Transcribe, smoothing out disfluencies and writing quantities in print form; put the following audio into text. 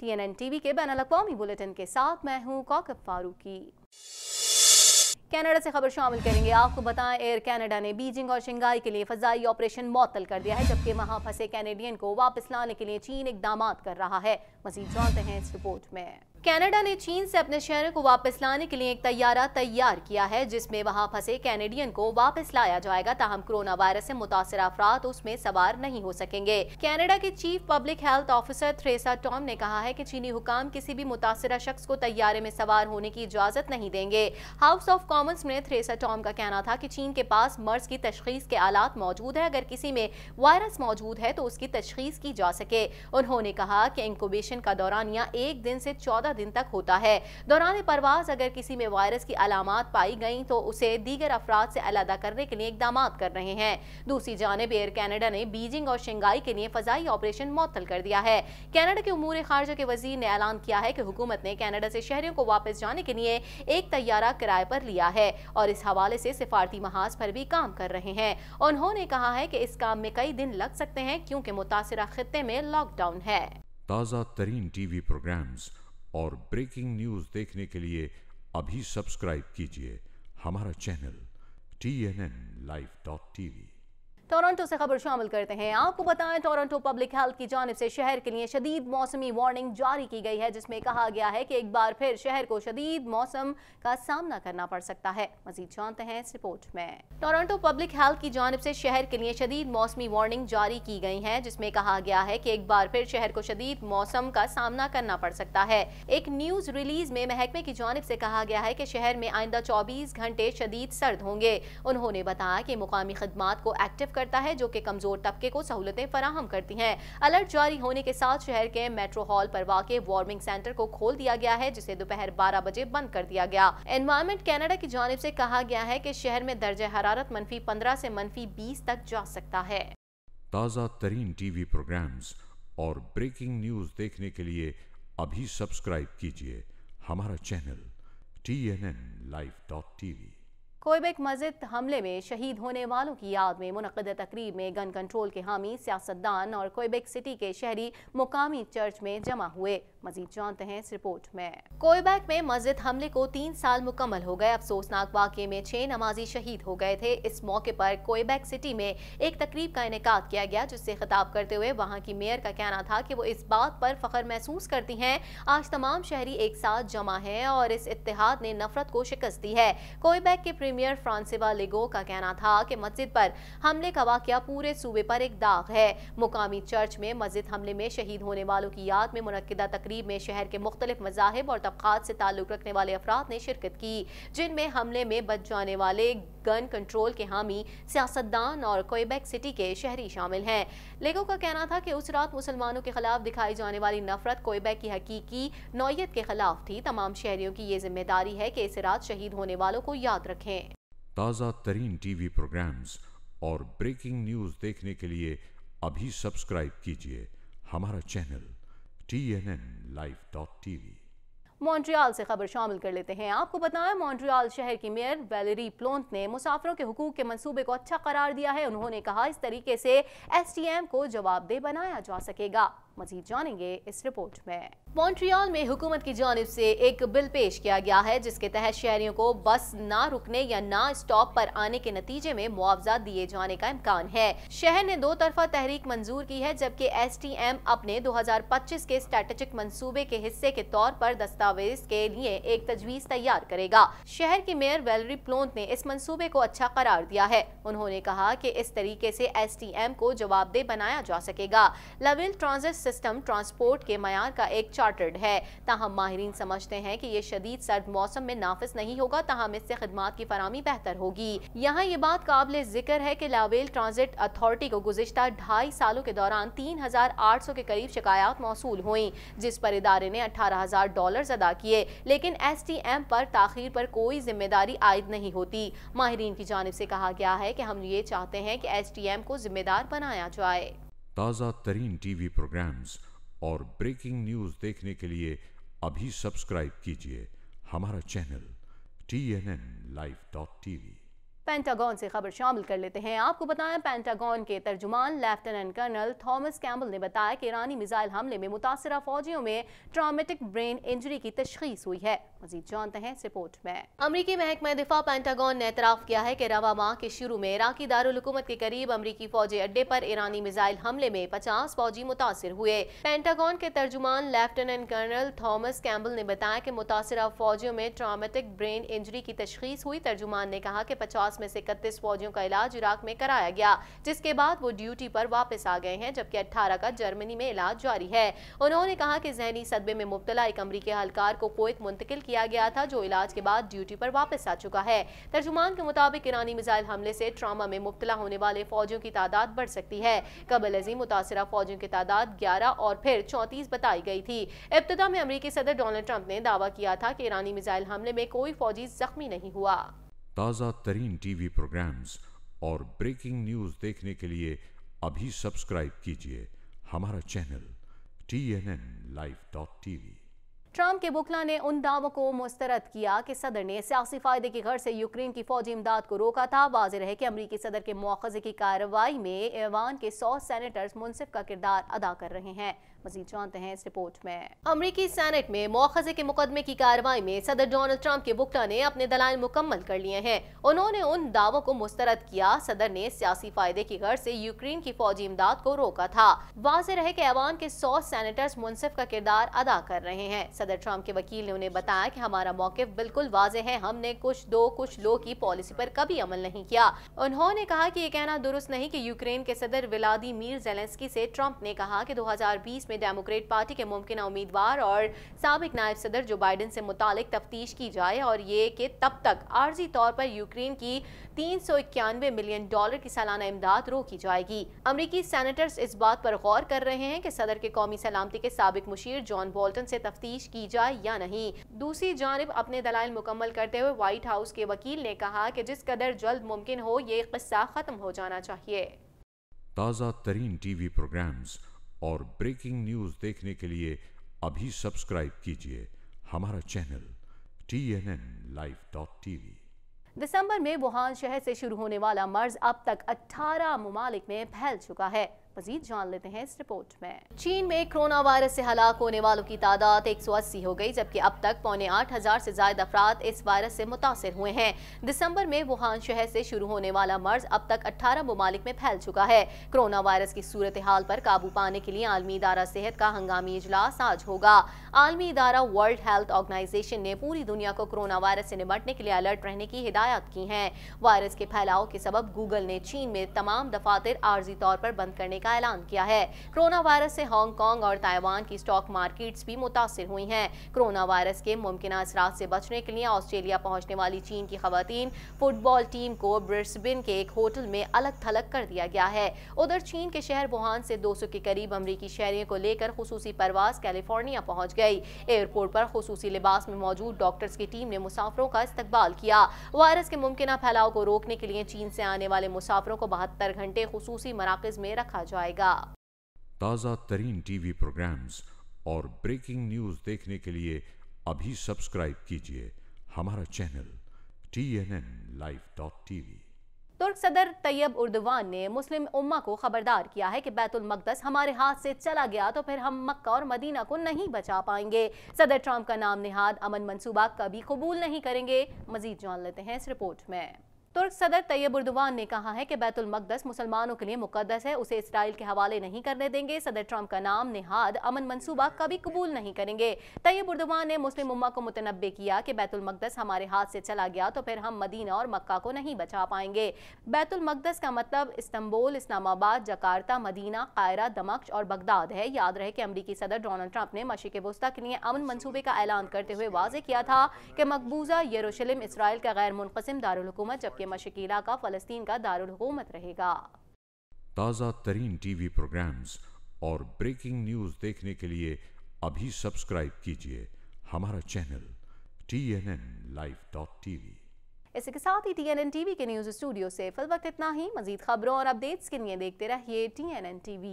TNN TV के बैनुल-अक़वामी bulletin के साथ मैं हूं कौकब फारूकी। कनाडा से खबर शामिल करेंगे। आपको बताएं, एयर कनाडा ने बीजिंग और शंघाई के लिए फ़ज़ाई ऑपरेशन मुअत्तल कर दिया है, जबकि वहां फंसे कैनेडियन को वापस लाने के लिए चीन इक़दामात कर रहा है। मज़ीद जानते हैं इस रिपोर्ट में। कनाडा ने चीन से अपने शहरों को वापस लाने के लिए एक तैयारा तैयार किया है, जिसमें वहां फंसे कैनेडियन को वापस लाया जाएगा। ताहम कोरोना वायरस से मुतासर अफराद उसमें सवार नहीं हो सकेंगे। कनाडा के chief public health officer Theresa Tam ने कहा है कि चीनी हुकाम किसी भी मुतासरा शख्स को तैयारे में सवार होने की इजाजत नहीं देंगे। हाउस ऑफ कॉमन्स में थ्रेसा टॉम का कहना था कि चीन के पास मर्ज की तशखीस के आलात मौजूद है। अगर किसी में वायरस मौजूद है तो उसकी तशखीस की जा सके। उन्होंने कहा कि इंक्यूबेशन का दौरानिया 1 दिन से 14 दिन तक होता है। दौरान परवाज अगर किसी में वायरस की अलामात पाई गई तो उसे दीगर अफराद से अलग करने के लिए इक़दामात कर रहे हैं। दूसरी जानिब एयर कनाडा ने बीजिंग और शंघाई के लिए फ़ज़ाई ऑपरेशन मुअत्तल कर दिया है। कनाडा के उमूर खारजा के वज़ीर ने ऐलान किया है कि हुकूमत ने कनाडा से शहरियों को वापस जाने के लिए एक तैयारा किराए पर लिया है और इस हवाले से सिफारती महाज पर भी काम कर रहे हैं। उन्होंने कहा है कि इस काम में कई दिन लग सकते हैं, क्योंकि मुतासिरा खित्ते में लॉकडाउन है। ताज़ा तरीन टीवी प्रोग्राम्स और ब्रेकिंग न्यूज़ देखने के लिए अभी सब्सक्राइब कीजिए हमारा चैनल TNNlive.tv। टोरंटो से खबर शामिल करते हैं। आपको बताएं, टोरंटो पब्लिक हेल्थ की जानिब से शहर के लिए शदीद मौसमी वार्निंग जारी की गई है, जिसमें कहा गया है कि एक बार फिर शहर को शदीद मौसम का सामना करना पड़ सकता है। मजीद जानते हैं इस रिपोर्ट में। टोरंटो पब्लिक हेल्थ की जानिब से शहर के लिए शदीद मौसमी वार्निंग जारी की गई है, जिसमें कहा गया है कि एक बार फिर शहर को शदीद मौसम का सामना करना पड़ सकता है। एक न्यूज रिलीज में महकमे की जानिब से कहा गया है कि शहर में आइंदा 24 घंटे शदीद सर्द होंगे। उन्होंने बताया कि मुकामी खदमात को एक्टिव करता है, जो कि कमजोर तबके को सहूलतें फराहम करती हैं। अलर्ट जारी होने के साथ शहर के मेट्रो हॉल पर वाक़े वार्मिंग सेंटर को खोल दिया गया है, जिसे दोपहर 12 बजे बंद कर दिया गया। एनवायरमेंट कनाडा की जानिब से कहा गया है कि शहर में दर्जे हरारत -15 से -20 तक जा सकता है। ताज़ा तरीन टीवी प्रोग्राम्स और ब्रेकिंग न्यूज़ देखने के लिए अभी सब्सक्राइब कीजिए हमारा चैनल TNNlive.tv। क्वेबेक मस्जिद हमले में शहीद होने वालों की याद में मुनक़्क़िदा तकरीब में गन कंट्रोल के हामी सियासतदान और क्वेबेक सिटी के शहरी मुकामी चर्च में जमा हुए। मजीद जानते हैं इस रिपोर्ट में। क्वेबेक में मस्जिद हमले को 3 साल मुकम्मल हो गए। अफसोसनाक वाक़े में 6 नमाजी शहीद हो गए थे। इस मौके पर क्वेबेक सिटी में एक तकरीब का इनेकाद किया गया, जिससे खिताब करते हुए वहाँ की मेयर का कहना था कि वो इस बात पर फख्र महसूस करती हैं आज तमाम शहरी एक साथ जमा हैं और इस इत्तेहाद ने नफरत को शिकस्त दी है। क्वेबेक के प्रीमियर फ्रांसिवा लेगो का कहना था कि मस्जिद पर हमले का वाक़या पूरे सूबे पर एक दाग है। मुकामी चर्च में मस्जिद हमले में शहीद होने वालों की याद में मुनक़्क़िदा तकरीब में शहर के मुख्तलिफ मज़ाहिब और तबक़ात से ताल्लुक़ रखने वाले अफराद ने शिरकत की, जिनमें हमले में बच जाने वाले गन कंट्रोल के हामी सियासतदान और क्वेबेक सिटी के शहरी शामिल हैं। लेगो का कहना था कि उस रात मुसलमानों के खिलाफ दिखाई जाने वाली नफरत क्वेबेक की हकीकी नौयत के खिलाफ थी। तमाम शहरियों की ये जिम्मेदारी है कि इस रात शहीद होने वालों को याद रखें। ताज़ा तरीन टीवी प्रोग्राम्स और ब्रेकिंग न्यूज़ देखने के लिए अभी सब्सक्राइब कीजिए हमारा चैनल TNNlive.tv। मॉन्ट्रियल से खबर शामिल कर लेते हैं। आपको बताएं, मॉन्ट्रियल शहर की मेयर वैलेरी प्लोंट ने मुसाफिरों के हुकूक के मंसूबे को अच्छा करार दिया है। उन्होंने कहा इस तरीके से STM को जवाबदेह बनाया जा सकेगा। मजीद जानेंगे इस रिपोर्ट में। मॉन्ट्रियल में हुकूमत की जानिब से एक बिल पेश किया गया है, जिसके तहत शहरियों को बस ना रुकने या ना स्टॉप पर आने के नतीजे में मुआवजा दिए जाने का इम्कान है। शहर ने 2 तरफा तहरीक मंजूर की है, जबकि STM अपने 2025 के स्ट्रेटेजिक मंसूबे के हिस्से के तौर पर दस्तावेज के लिए एक तजवीज़ तैयार करेगा। शहर की मेयर वैलेरी प्लोंट ने इस मंसूबे को अच्छा करार दिया है। उन्होंने कहा कि इस तरीके से STM को जवाबदेह बनाया जा सकेगा। लावेल ट्रांजिट सिस्टम ट्रांसपोर्ट के मयार का एक चार्टर्ड है। ताहम माहिरीन समझते हैं कि ये शदीद सर्द मौसम में नाफिज नहीं होगा, ताहम इससे खदमात की फराहमी बेहतर होगी। यहाँ ये बात काबिल जिक्र है कि लावेल ट्रांजिट अथॉरिटी को गुज़िश्ता 2.5 सालों के दौरान 3,800 के करीब शिकायत मौसूल हुई, जिस पर इदारे ने $18,000 अदा किए, लेकिन STM पर ताखीर पर कोई जिम्मेदारी आयद नहीं होती। माहिरीन की जानिब से कहा गया है कि हम ये चाहते हैं कि STM को जिम्मेदार बनाया जाए। ताज़ा तरीन टीवी प्रोग्राम्स और ब्रेकिंग न्यूज़ देखने के लिए अभी सब्सक्राइब कीजिए हमारा चैनल TNNlive.tv। पेंटागन से खबर शामिल कर लेते हैं। आपको बताएं, पेंटागन के तर्जुमान लेफ्टिनेंट कर्नल थॉमस कैम्बल ने बताया कि ईरानी मिसाइल हमले में मुतासरा फौजियों में ट्रॉमेटिक ब्रेन इंजरी की तशखीस हुई है। मजीद जानते हैं इस रिपोर्ट में। अमरीकी महकमा दिफा पेंटागन ने एतराफ़ किया है कि रवा माह के शुरू में इराकी दारुल हुकूमत के करीब अमरीकी फौजी अड्डे पर ईरानी मिसाइल हमले में 50 फौजी मुतासिर हुए। पेंटागन के तर्जुमान लेफ्टिनेंट कर्नल थॉमस कैम्बल ने बताया कि मुतासरा फौजियों में ट्रॉमेटिक ब्रेन इंजरी की तशखीस हुई। तर्जुमान ने कहा कि 50 में से 31 फौजियों का इलाज इराक में कराया गया, जिसके बाद वो ड्यूटी पर वापस आ गए हैं, जबकि 18 का जर्मनी में इलाज जारी है। उन्होंने कहा कि जहनी सदमे में मुब्तला एक अमरीकी एहलकार को कुवैत मुंतकिल किया गया था, जो इलाज के बाद ड्यूटी पर वापस आ चुका है। तर्जुमान के मुताबिक ईरानी मिसाइल हमले से ट्रॉमा में मुब्तला होने वाले फौजियों की तादाद बढ़ सकती है। कबल अज़ीम मुतासरा फौजियों की तादाद 11 और फिर 34 बताई गई थी। इब्तिदा में अमरीकी सदर डोनाल्ड ट्रंप ने दावा किया था कि ईरानी मिसाइल हमले में कोई फौजी जख्मी नहीं हुआ। ताज़ा तरीन टीवी प्रोग्राम्स और ब्रेकिंग न्यूज़ देखने के लिए अभी सब्सक्राइब कीजिए हमारा चैनल TNNlive.tv। ट्रंप के बुकला ने उन दावों को मुस्तरद किया कि सदर ने सियासी फायदे की गर्ज से यूक्रेन की फौजी इमदाद को रोका था। वाज़ेह है कि अमरीकी सदर के मुआखज़े की कार्रवाई में ईवान के 100 सेनेटर्स मुनसिफ का किरदार अदा कर रहे हैं। मज़ीद जानते हैं इस रिपोर्ट में। अमरीकी सेनेट में मुआखज़े के मुकदमे की कार्रवाई में सदर डोनाल्ड ट्रंप के बुकला ने अपने दलाइल मुकम्मल कर लिए हैं। उन्होंने उन दावों को मुस्तरद किया सदर ने सियासी फायदे की गर्ज से यूक्रेन की फौजी इमदाद को रोका था। वाज़ेह है कि ईवान के 100 सेनेटर्स मुनसिफ का किरदार अदा कर रहे हैं। सदर ट्रंप के वकील ने उन्हें बताया कि हमारा मौक़िफ़ बिल्कुल वाज़ेह है, हमने कुछ दो कुछ लो की पॉलिसी पर कभी अमल नहीं किया। उन्होंने कहा कि ये कहना दुरुस्त नहीं कि यूक्रेन के सदर व्लादिमीर ज़ेलेंस्की से ट्रंप ने कहा कि 2020 में डेमोक्रेट पार्टी के मुमकिन उम्मीदवार और साबिक नायब सदर जो बाइडन से मुतालिक तफ्तीश की जाए और ये कि तब तक आर्जी तौर पर यूक्रेन की $391 मिलियन की सालाना इमदाद रोकी जाएगी। अमरीकी सेनेटर्स इस बात पर गौर कर रहे हैं कि सदर के कौमी सलामती के साबिक मुशीर जॉन बोल्टन से तफ्तीश की जाए या नहीं। दूसरी जानिब अपने दलाइल मुकम्मल करते हुए व्हाइट हाउस के वकील ने कहा कि जिस कदर जल्द मुमकिन हो ये किस्सा खत्म हो जाना चाहिए। ताज़ा तरीन टीवी प्रोग्राम्स और ब्रेकिंग न्यूज़ देखने के लिए अभी सब्सक्राइब कीजिए हमारा चैनल TNNlive.tv। दिसंबर में वुहान शहर से शुरू होने वाला मर्ज अब तक 18 ममालिक में फैल चुका है। मजीद जान लेते हैं इस रिपोर्ट में। चीन में कोरोना वायरस से हलाक होने वालों की तादाद 180 हो गई, जबकि अब तक 7,500 से ज्यादा अफराद इस वायरस से मुतासिर हुए हैं। दिसंबर में वुहान शहर से शुरू होने वाला मर्ज अब तक 18 ममालिक में फैल चुका है। कोरोना वायरस की सूरत हाल पर काबू पाने के लिए आलमी इदारा सेहत का हंगामी इजलास आज होगा। आलमी इदारा वर्ल्ड हेल्थ ऑर्गेनाइजेशन ने पूरी दुनिया को कोरोना वायरस से निपटने के लिए अलर्ट रहने की हिदायत की है। वायरस के फैलाव के सबब गूगल ने चीन में तमाम दफातर आर्जी तौर पर बंद करने का ऐलान किया है। कोरोना वायरस से हांगकांग और ताइवान की स्टॉक मार्केट्स भी मुतासिर हुई हैं। कोरोना वायरस के मुमकिन असरात से बचने के लिए ऑस्ट्रेलिया पहुंचने वाली चीन की खवातीन फुटबॉल टीम को ब्रिस्बेन के एक होटल में अलग थलग कर दिया गया है। उधर चीन के शहर वुहान से 200 के करीब अमरीकी शहरियों को लेकर खुसूसी परवाज कैलिफोर्निया पहुंच गई। एयरपोर्ट पर खुसूसी लिबास में मौजूद डॉक्टर्स की टीम ने मुसाफिरों का इस्तकबाल किया। वायरस के मुमकिन फैलाव को रोकने के लिए चीन से आने वाले मुसाफिरों को 72 घंटे खुसूसी मराकज़ में रखा जाएगा। ताज़ा तरीन टीवी प्रोग्राम्स और ब्रेकिंग न्यूज़ देखने के लिए अभी सब्सक्राइब कीजिए हमारा चैनल TNNlive.tv। तुर्क सदर तैयब उर्दवान ने मुस्लिम उम्मा को खबरदार किया है कि बैतुल मक़दस हमारे हाथ से चला गया तो फिर हम मक्का और मदीना को नहीं बचा पाएंगे। सदर ट्रंप का नाम निहाद अमन मंसूबा कभी कबूल नहीं करेंगे। मजीद जान लेते हैं इस रिपोर्ट में। तुर्क सदर तैयब उर्दवान ने कहा है कि बैतुल मक़दस मुसलमानों के लिए मुक़द्दस है, उसे इसराइल के हवाले नहीं करने देंगे। सदर ट्रंप का नाम निहाद अमन मंसूबा कभी कबूल नहीं करेंगे। तैयब उर्दवान ने मुस्लिम उम्मा को मुतनब्बे किया कि बैतुल मक़दस हमारे हाथ से चला गया तो फिर हम मदीना और मक्का को नहीं बचा पाएंगे। बैतुल मक़दस का मतलब Istanbul, Islamabad, Jakarta, Medina, Cairo, दमश्क और बगदाद है। याद रहे कि अमरीकी सदर डोनाल्ड ट्रंप ने मशरिक़ वस्ता के लिए अमन मंसूबे का ऐलान करते हुए वाज़ेह किया था कि मकबूजा यरूशलेम इसराइल का गैर मुनक़सिम दारुल हुकूमत जबकि मशरिक़ी इलाका फ़लस्तीन का दारुल हुकूमत रहेगा। ताज़ा तरीन टीवी प्रोग्राम्स और ब्रेकिंग न्यूज़ देखने के लिए अभी सब्सक्राइब कीजिए हमारा चैनल TNNlive.tv। इसी के साथ ही TNN TV के न्यूज़ स्टूडियो से फिल वक्त इतना ही। मज़ीद खबरों और अपडेट्स के लिए देखते रहिए TNN TV।